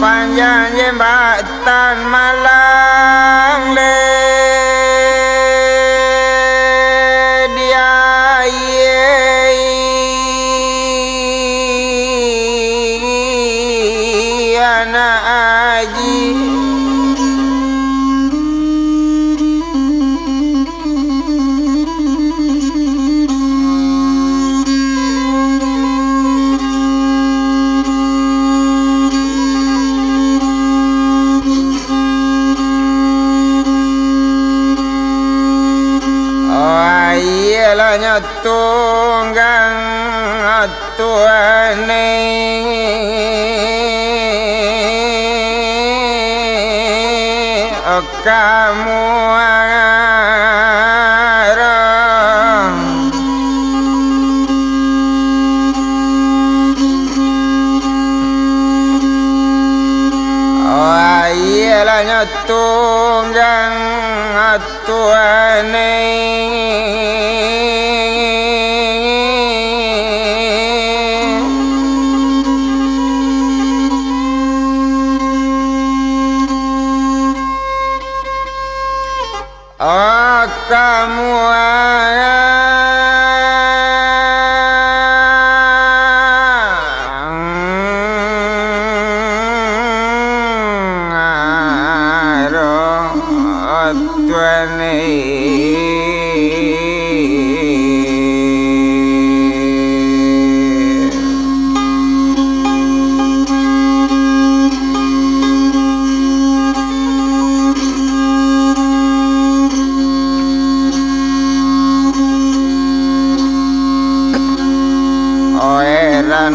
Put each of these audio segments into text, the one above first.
Panjang jembatan Malang le dia anak aji tunggang atuane kamu arang ayelanya tunggang atuane kamu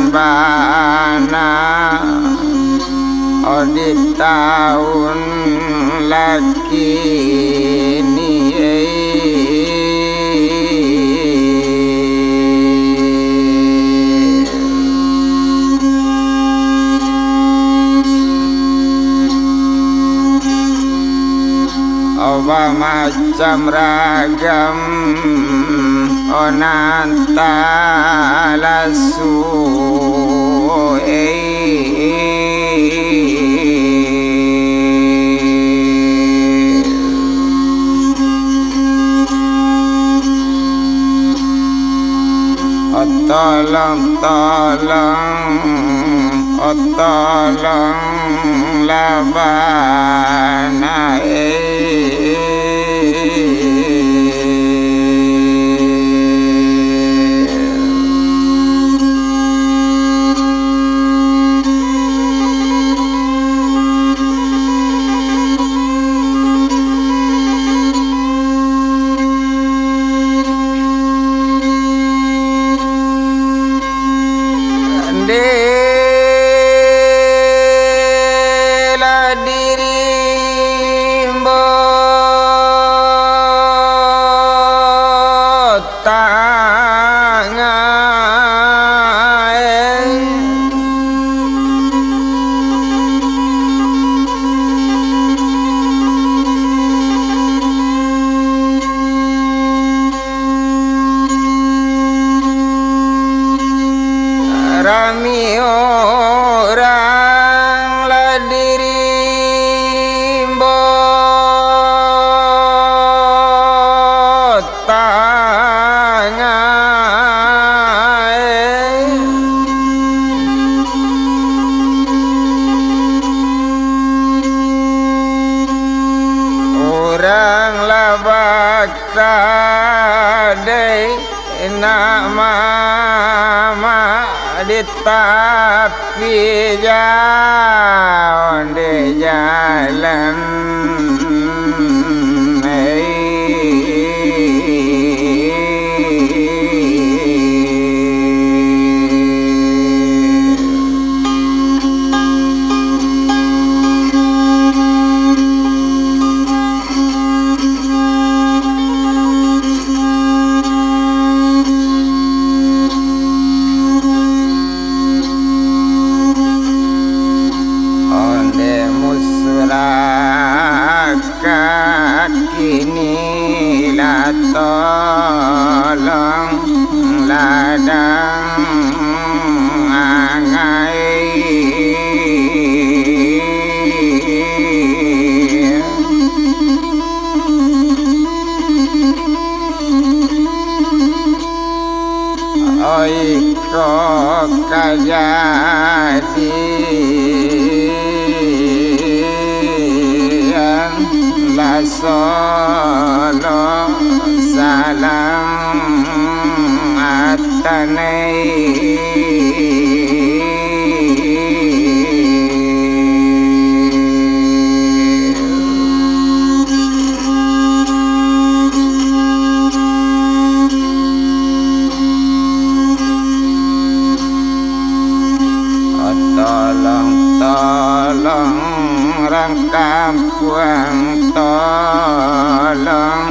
bana di tahun lagi ini oba macam ragam onantalasu tolong labana diri rami orang la diri orang la bakadai nama di tepi jalan di jalan kini la tolong ladang angai oi kok kajadi la solo salam atanai tolong kampung tolong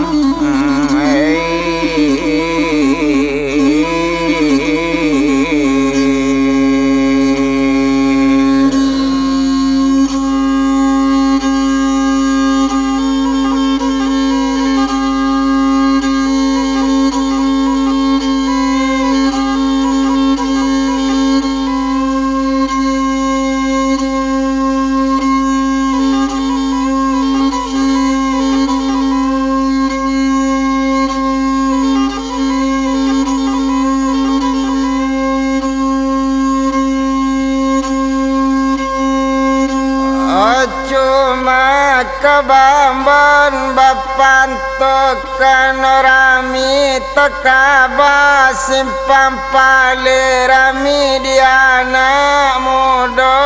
cuma kebambon bapantokan rami tekaba simpang pale rami di anak muda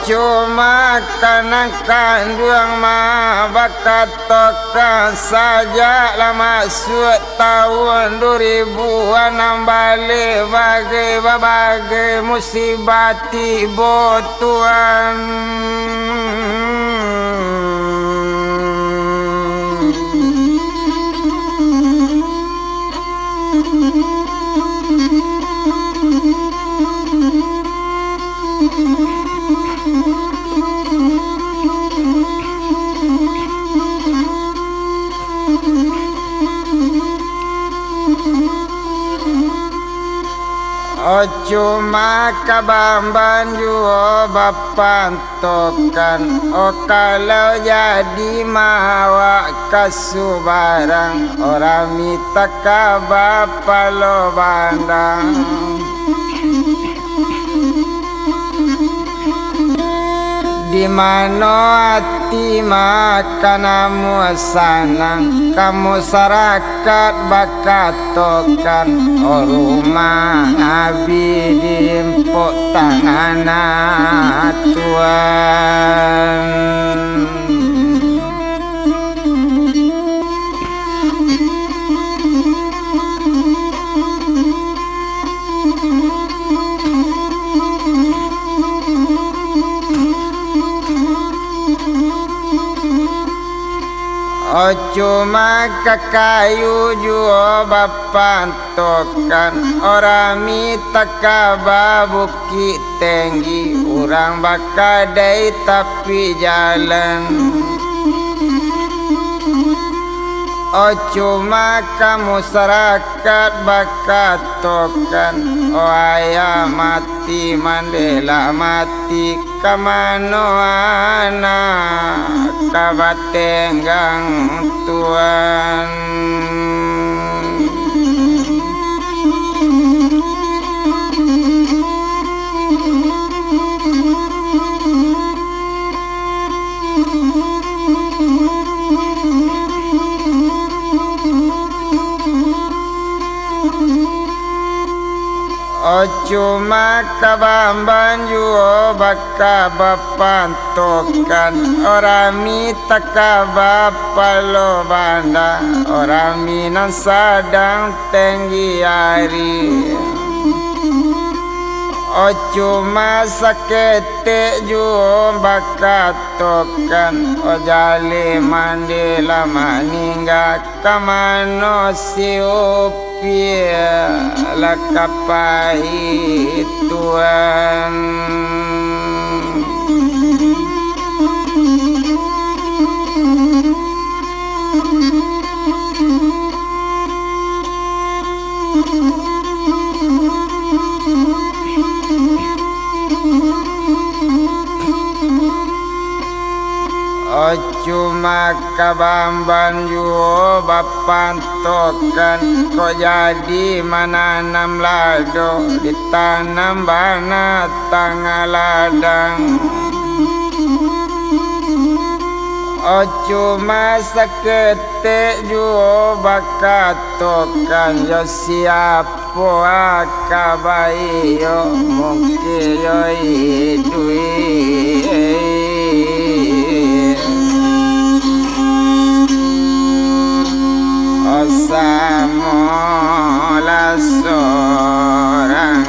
cuma karena kandung ma bakat toka saja lama suat tahun 2000-an balik bagai musibah tiba Tuhan. Cuma kabamban jua bapantokan kalau jadi mawa kasubarang orang minta kabapa lo bandang di mana hati makanamu sanang kamu sarakat bakatokan rumah abi dimpok tangan Tuhan. Oh cuma kakayu juo bapantokan orang mita kababuki tinggi orang bakadai tapi jalan. Oh cuma kamu serakat bakatokan oh ayah mati Mandela mati kamano anak kabatenggang Tuhan. Oh cuma kabamban juo baka bapantokan orang mita kabapalo banda orang minan sadang tinggi hari. Oh cuma sakete juo bakatokan oh jali Mandela maningga kamano siup Pia lakapai Tuhan. Oh cuma kabamban juo bapantokan kok jadi menanam lado ditanam bana tangga ladang. Oh cuma sakete juo bakatokan yo siapo akabai yo mungkin yo idui. Samola seorang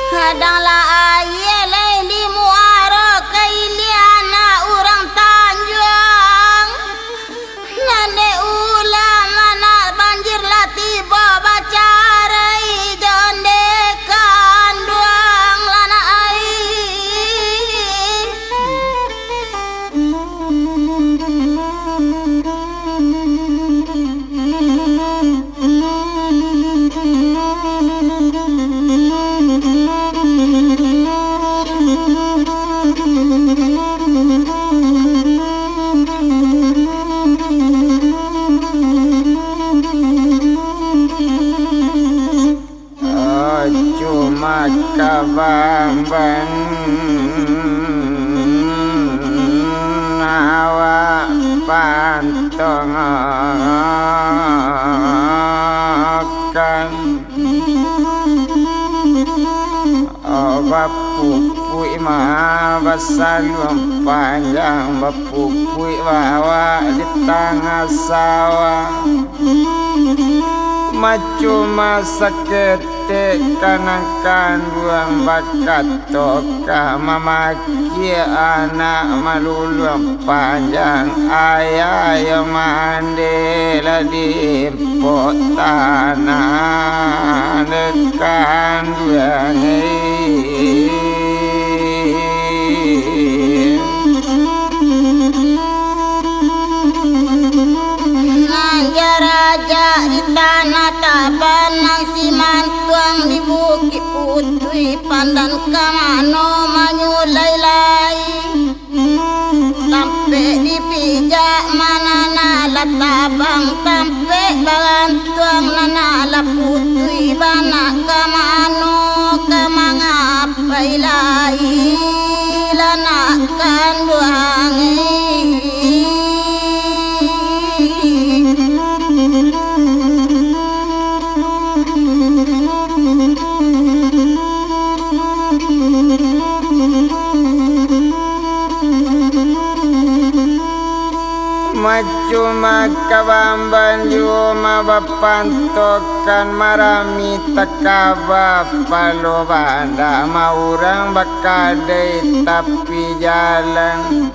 kadanglah ayah lain di muara kailiana orang Tanjung nane ulama nak banjir lah tiba bacarai jonde kanduang lana cuma kabamban awak pantongakan oh bapupui mah basalum panjang bapupui bawa di tengah sawah macuma sakete kanangkan buang bakat toka mamaki anak maluluang panjang ayah yang Mandela di pot tanah dekan buang raja di tanah tabanang si mantuang di bukit putri pandan kamano manyulai-lai sampai di pijak mana nala tabang sampai balantuang nala putri banak kamano kamangapai lai lana kanduangi. Macuma kabamban yuma bapantokan marami takaba palobanda maurang bakadai tapi jalan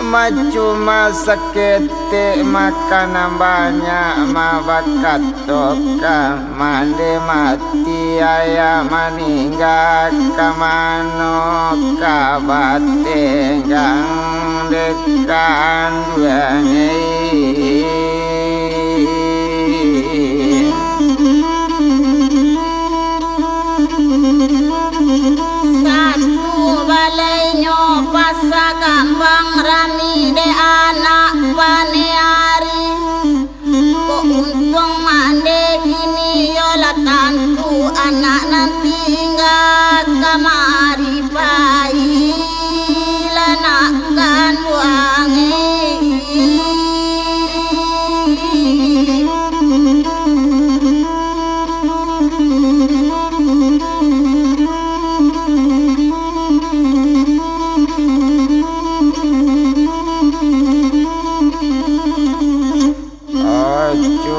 Macuma sakete makanan banyak mabakatoka mande mati ayah maningga kamano kabatenggang dekan duangai satu balai nyoba sagambang rami de anak paneari ko untung mande kini yola tantu anak nanti nggak kamari bayi lanakan wangi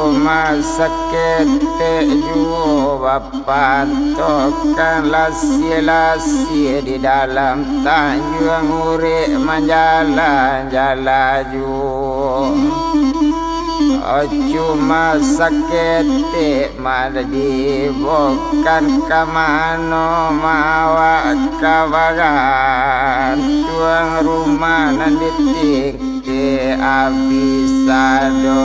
cuma sakete jua bapantokan lasi-lasi di dalam tanjung urik menjalan-jalan cuma sakete madi bukan kamano mawa kawagan tuang rumah nanditik ke abisado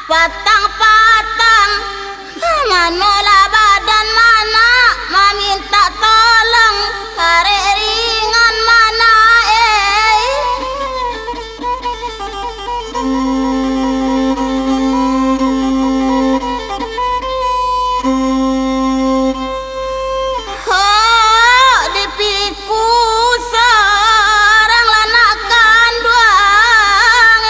patang-patang manola badan mana meminta tolong kare ringan mana dipiku sarang lanakan duang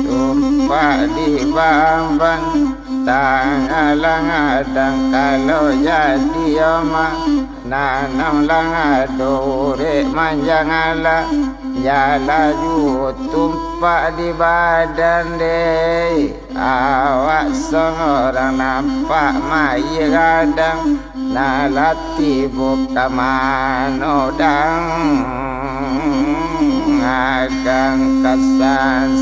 Tumpak di bambang tangalang adang kalau jadi oma nanam lang adore manjang ala jala ju tumpak di badan deh awak seorang nampak mai gadang nalati buka manodang agang kesan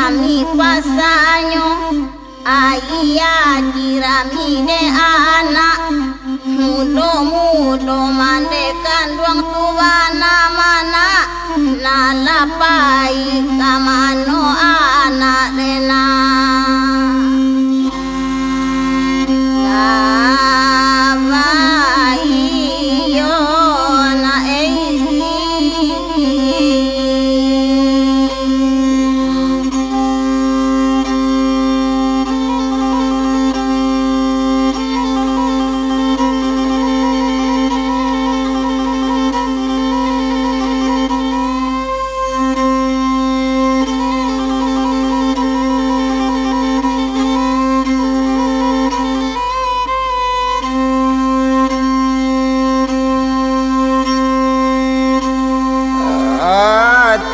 rami pasanyo ayah dirami de anak mudo mandekan duang tua namana nalapai kamano anak dena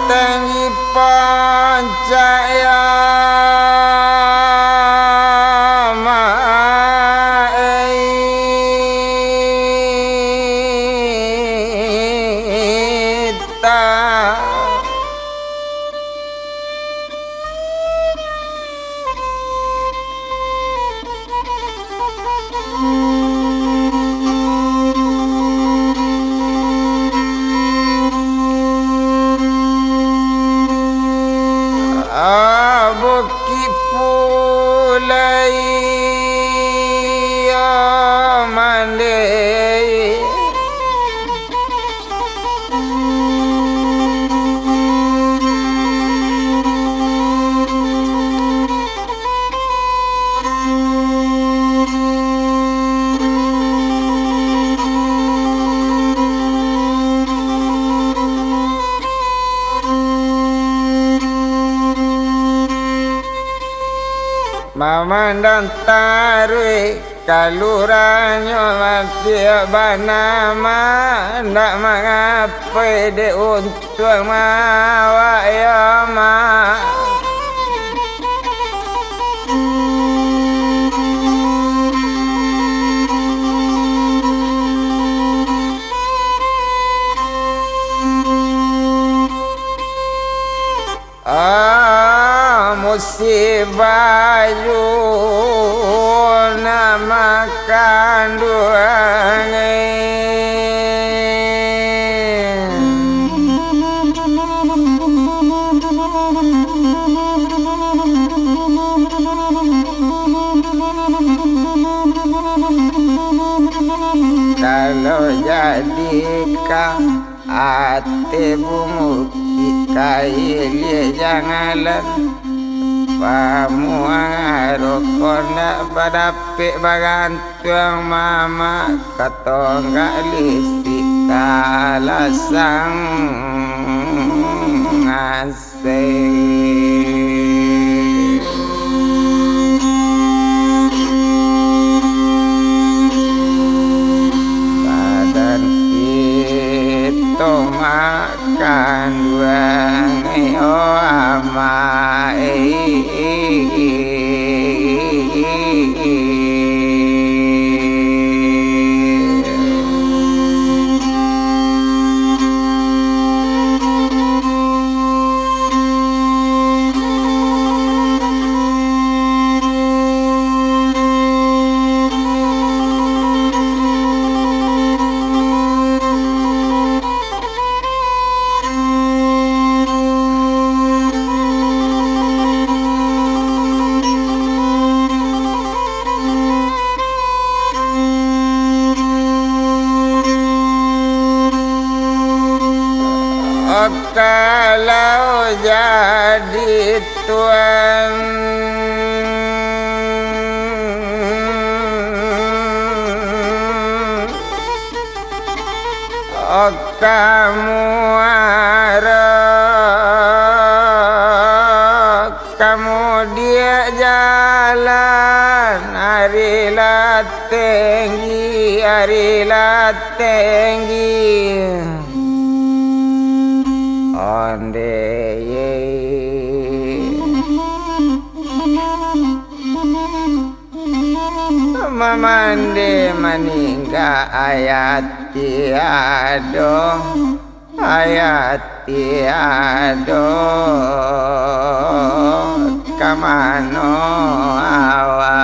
Tangi pancaya maita Buki pulai mande Mamandang tarui kaluranyo matia banama ndak mengapai de untuk mawa yama musibah nama kandungan kalau jadikan ate bumuki kaili jangalan pamuarokona badapik bagantuang mama katonggak lisi kalasang ngasih badan itu makan duang amai kalau jadi tuan kamu kamu dia jalan harilah tinggi onde mamande maningga ayati ado kamano awa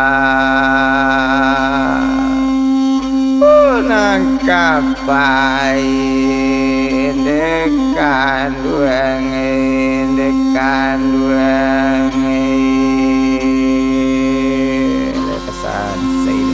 nang kapai dekan duange pesan saya.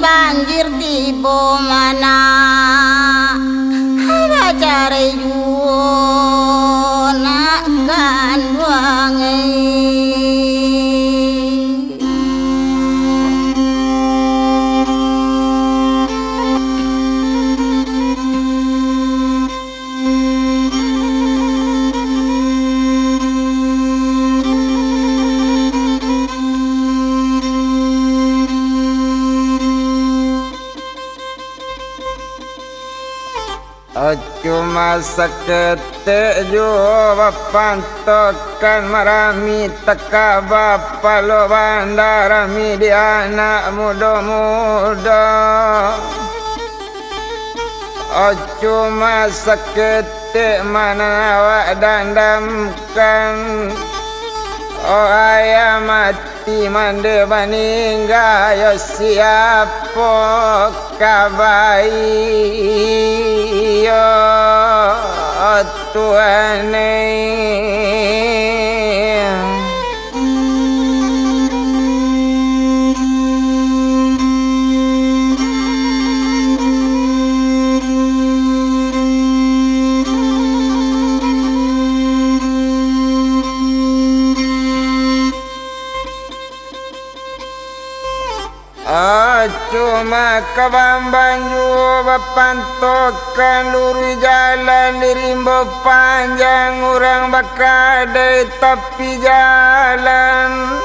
Banjir tiba mana cari jual nak kanduangai. Cuma sekete jua pantokan marami teka bapa lo bandarami di anak muda-muda. Cuma sekete mana awak dandamkan ayah mati mande baningga yo siapa kabai yo tuane. Cuma kabamban juga pantokan luri jalan di rimbo panjang orang bakadai tepi jalan.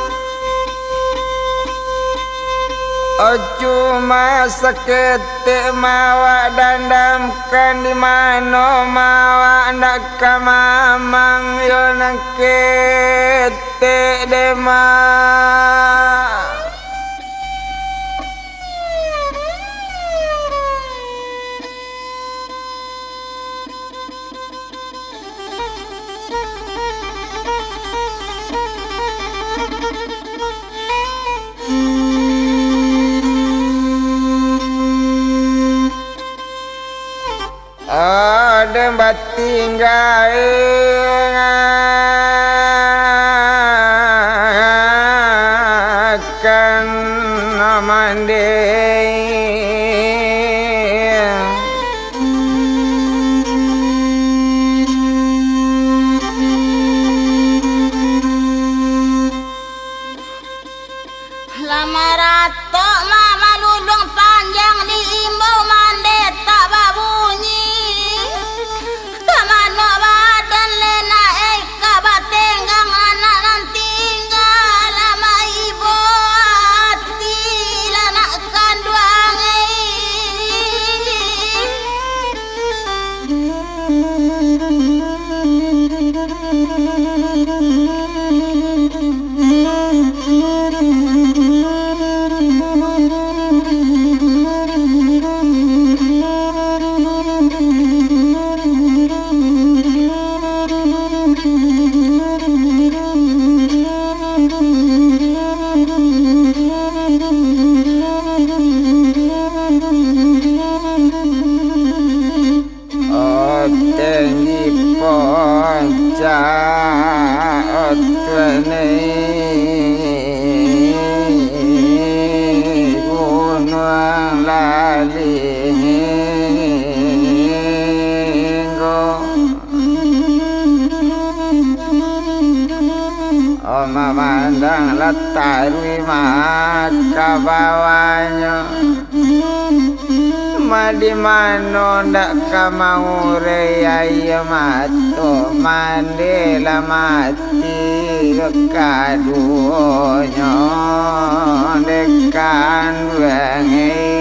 Cuma seketik mawa dandamkan di mana mawa nak kamamang yo nang ketik demak. Ada batinggal akan mandi. Lama rato mama dudung panjang di imbau mande tak babunyi. Kamano badan lena memandang letarwi maka bawanya di mano ndak kamaure ya mato mandela mati kadunya dekan wengi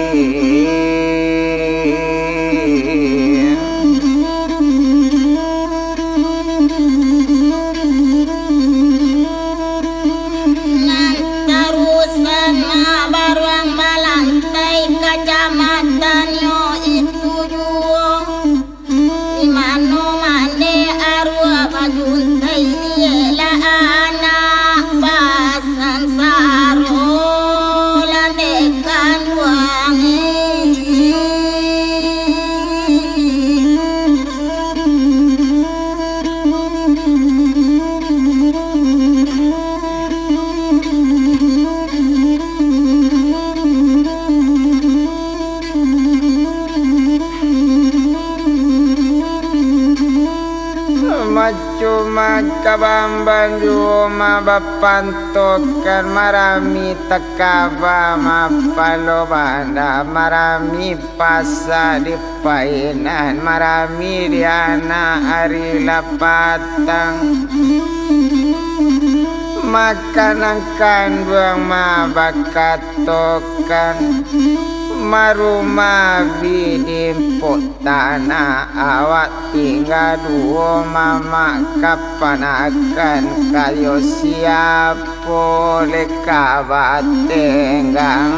cuma kabamban juma bapantokan marami takaba mapalobanda marami pasa di painan marami diana ari lapatang makanan buang mabakatokan maruma bidimpok tanah awak tinggal dua mama kapan akan kayo siapo leka batenggang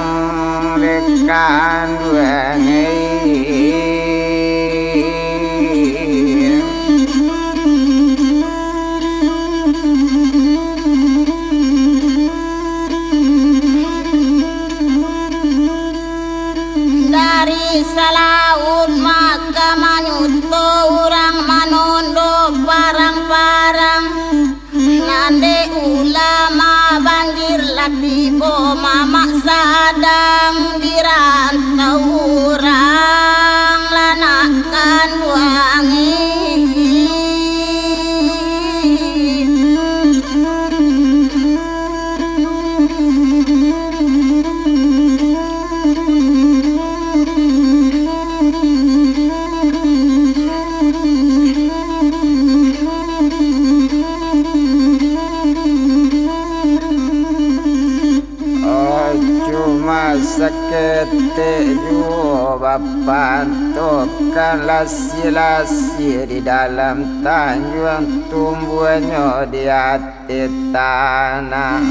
lekan wengi salaun maka manyuto urang manondo parang-parang nande ulama banjir latibo mama sadang dirantau urang lanakan wangi sakete jua bapantokan lasi-lasi di dalam tanjuan tumbuhnya di hati tanah.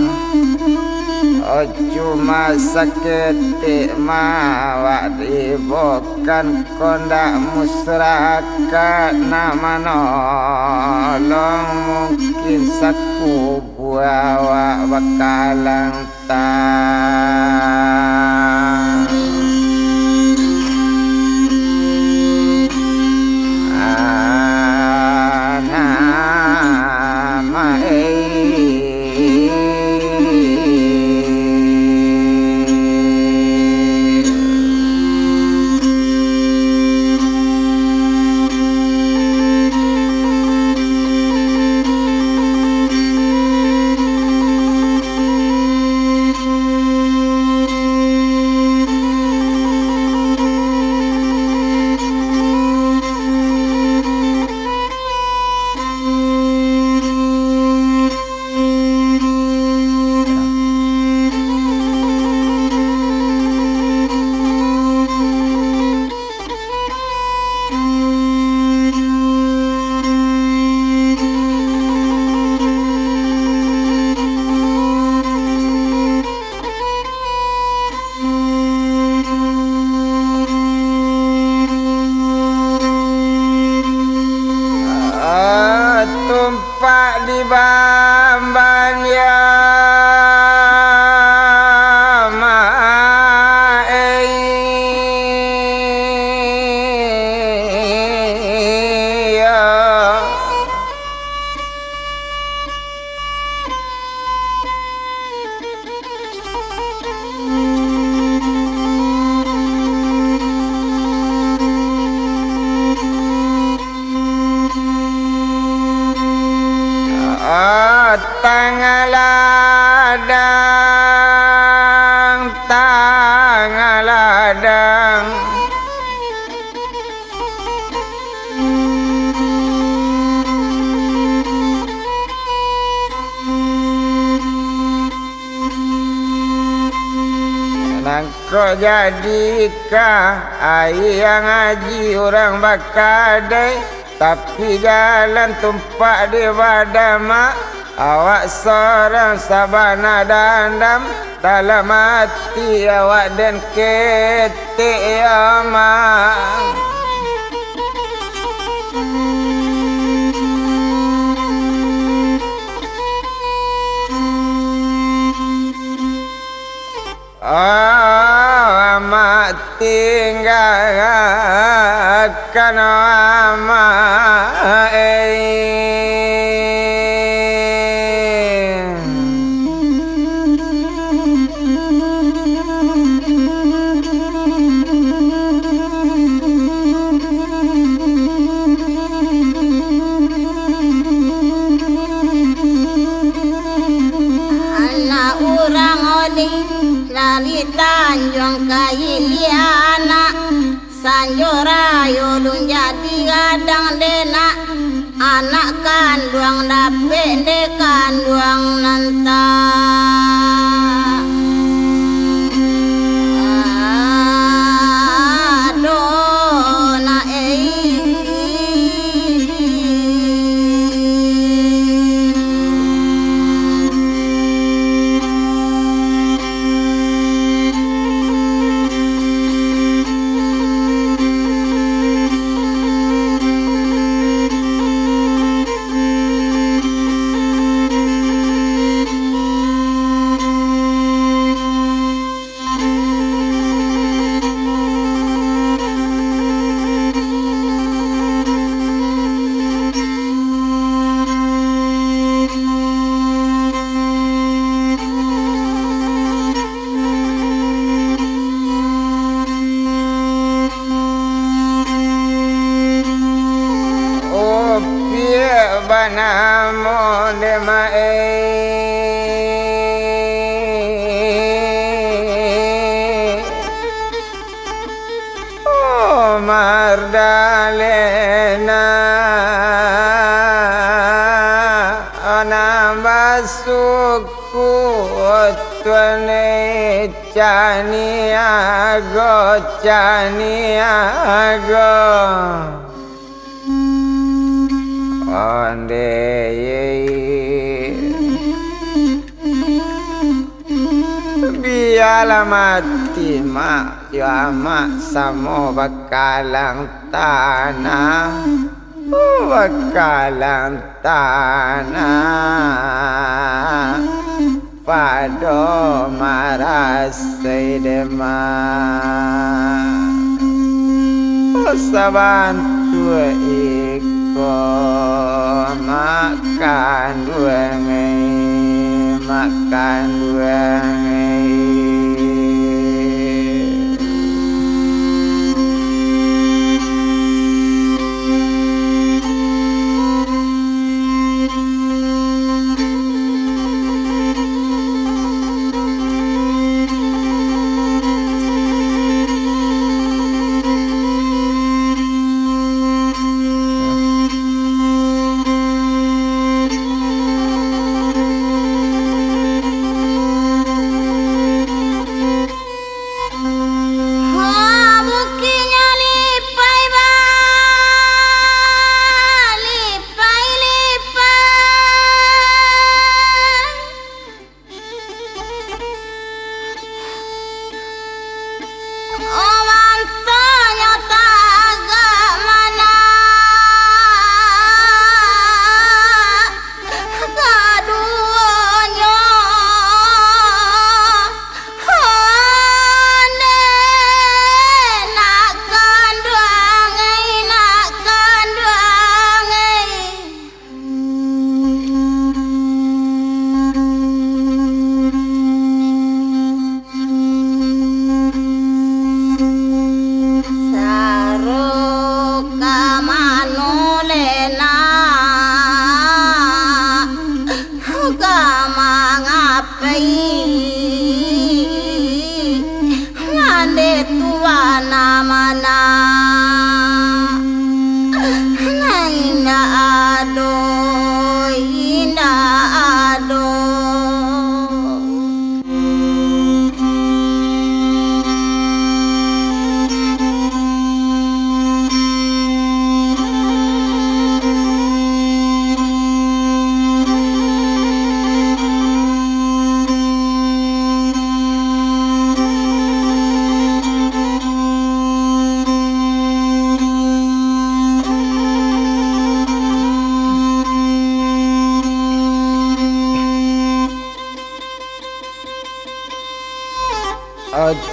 Oh cuma sakete mawa ribokan kondak musraka nama nolong mungkin saku buawa bakalang tumpak di bamban ya ladang tangga ladang nangko jadikah ayah ngaji orang bakadai tapi jalan tumpak di badama awak seorang sabana dandam dalam hati awak dan ketik yamang amat tinggalkan amat anak orang oli lari Tanjung Kailiana Sanjorayo lun jadi kadang dena anak kandung dapet de kandung nanta adona banamo de mae oh mardalena ana basuku tuane chani ago onde biala mati mak mak samo bakalang tanah pado marasai dema sabantu iko makan duangai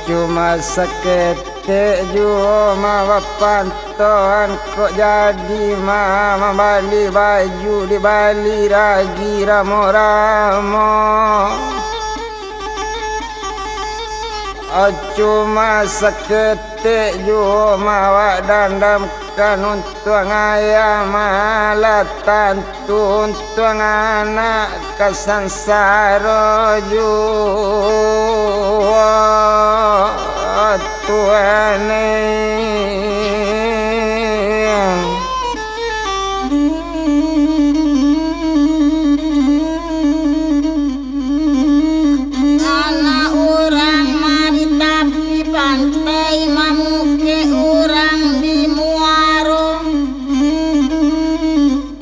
cuma seketik jua ma pantoan kok jadi mama bali baju di bali lagi ramo-ramo. Cuma seketik jua ma dandamkan untung ayam malatan untung anak kesansara jua tuane. Anak orang mari tapi pantai mamuke orang di muaro.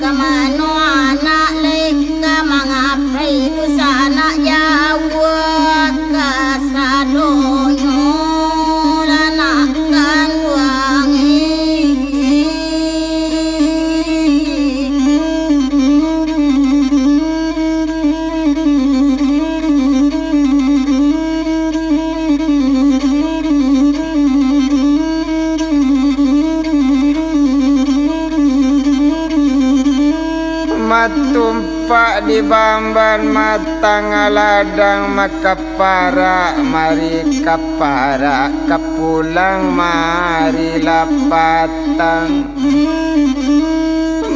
Kamano anak leka mangapai ku sana Jawa kasadonyo lanakan wangi. Matumpak di bamban matang ladang maka para mari kapara kapulang mari lapatang.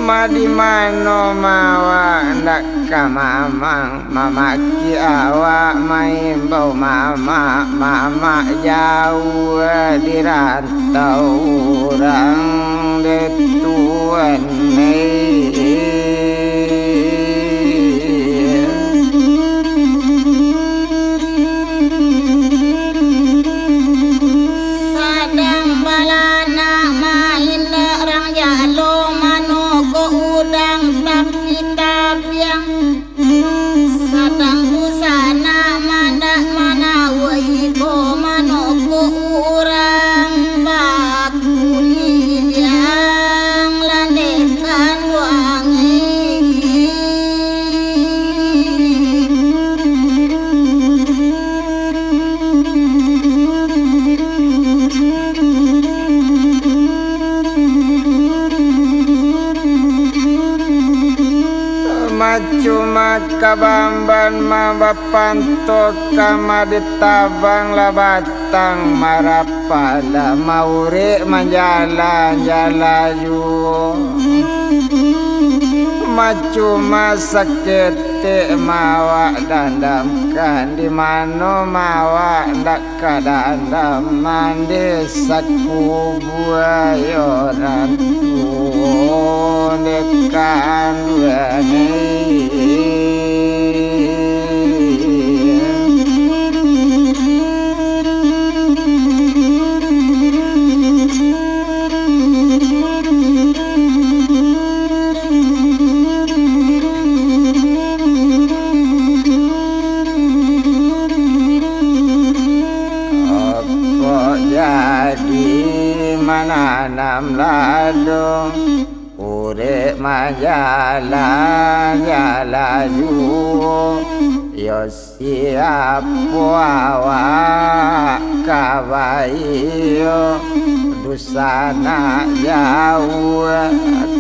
Madi mano mawa ndak kamamang mama ki awak main bau mama jauh di rantau orang detuan Sadang balana main orang jalo mano ko udang tapi tapiang. Sadang busana mandak mana wai ko mano ko urang bakuli yang landekan wangi. Cuma kabamban ma bapanto kama ditabang labatang marapala maure manjalan jalaju. Cuma seketik mawa dandamkan di mano mawa ndak kadandam mandi saku buayoran tu dekan duane. Jadi mananam ladong urek majalan jalaju yo siapa awak kabayo dusana jauh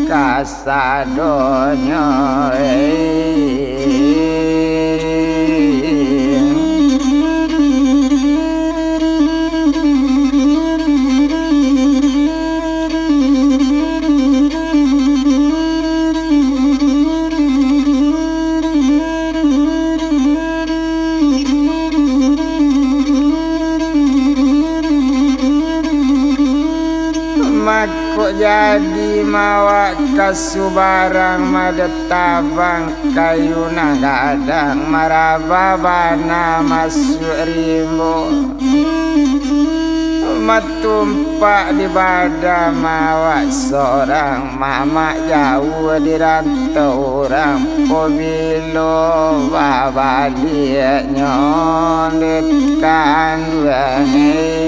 kasadonyo kok jadi mawa kasubarang madetabang kayu nagadang marababana masuk rimbo matumpak di badan mawa seorang mama jauh di rantau orang pobilo babalik nyondetkan duangi.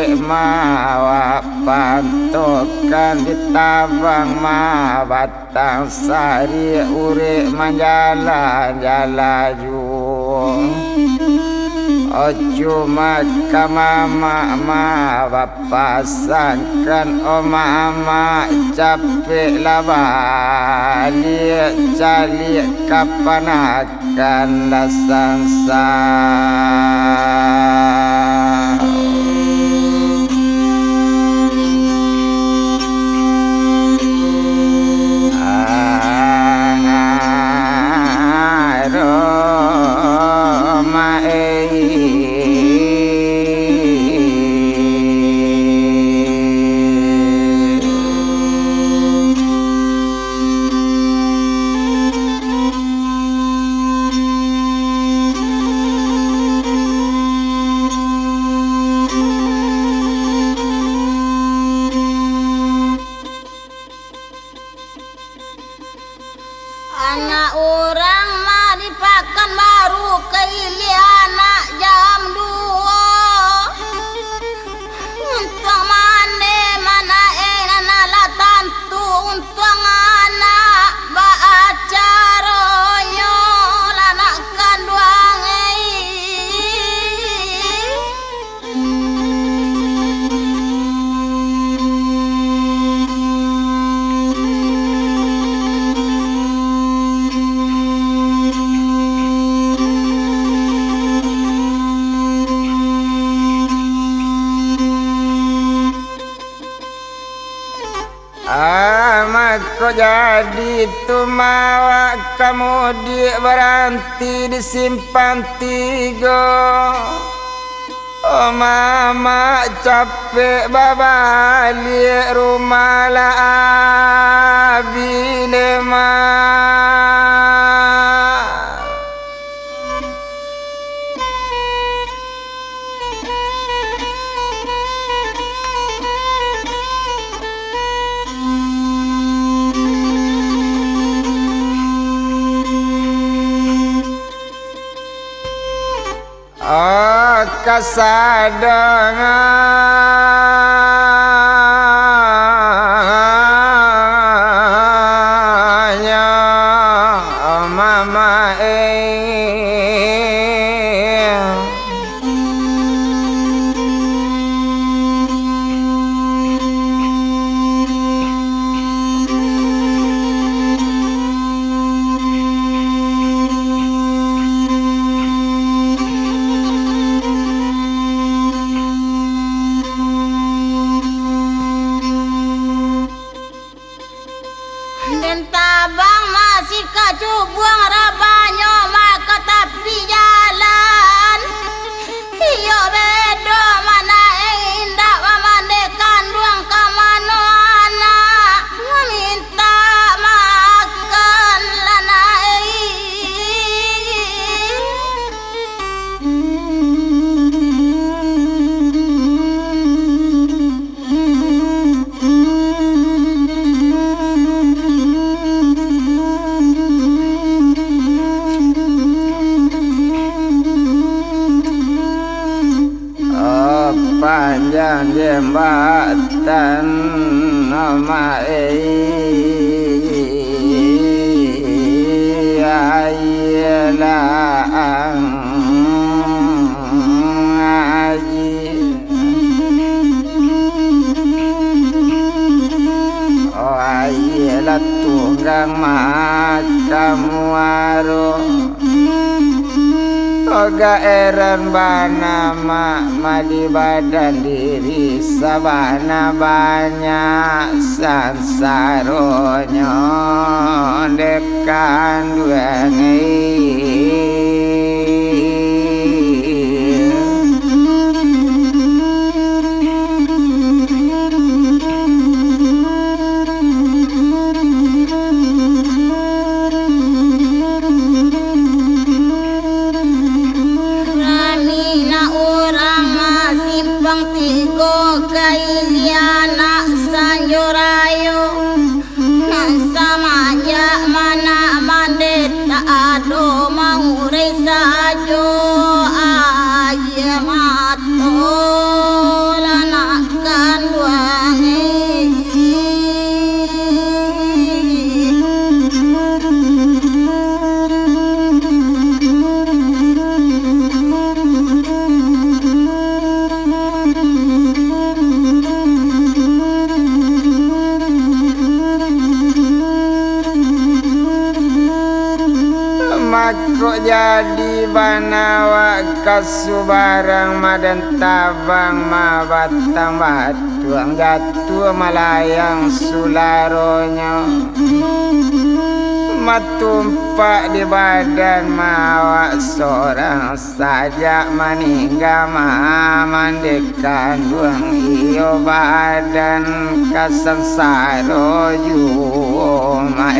ure mawa pantokan ditabang ma batang sari ure manjala-jalaju ojo maka mama bapasangkan o mama capek labali cali kapan akan lasangsa anak orang mah dipakan baru keili anak jam 2 untung mane mana nana tantu untung anak ba acaronyo lanak kanduang amat kok jadi tumawa kamu berhenti disimpan 3 oh mama capek babalik rumah lah abile oh kasadangannya oh mama dan tabang masih kacu buang rabanyo maka tapi jalan iyo bedo mana indah memandekan duang kamano anak meminta makan lanai panjang jembatan nama ayalah ngaji oh ayalah tunggang makam warung Oga eran bana madi badan diri sabana banyak sansaronyo dekan duangi kailiana sanjurayo nan sama ja mana mande tak ado mau jadi banawa kasubarang madan tabang mabatang batuang jatuh malayang sularonyo matumpak di badan mawa seorang saja maningga mandekan duang iyo badan kasangsaro juma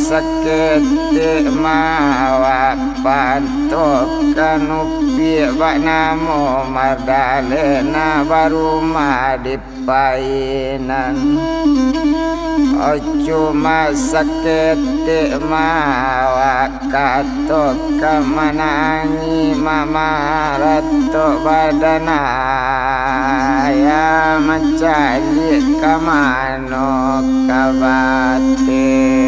sakit mawa pantokan upi bak namo mardalena baru madipainan cuma sakit mawa katoka manangi mama rato badana ya mencari kamano kabate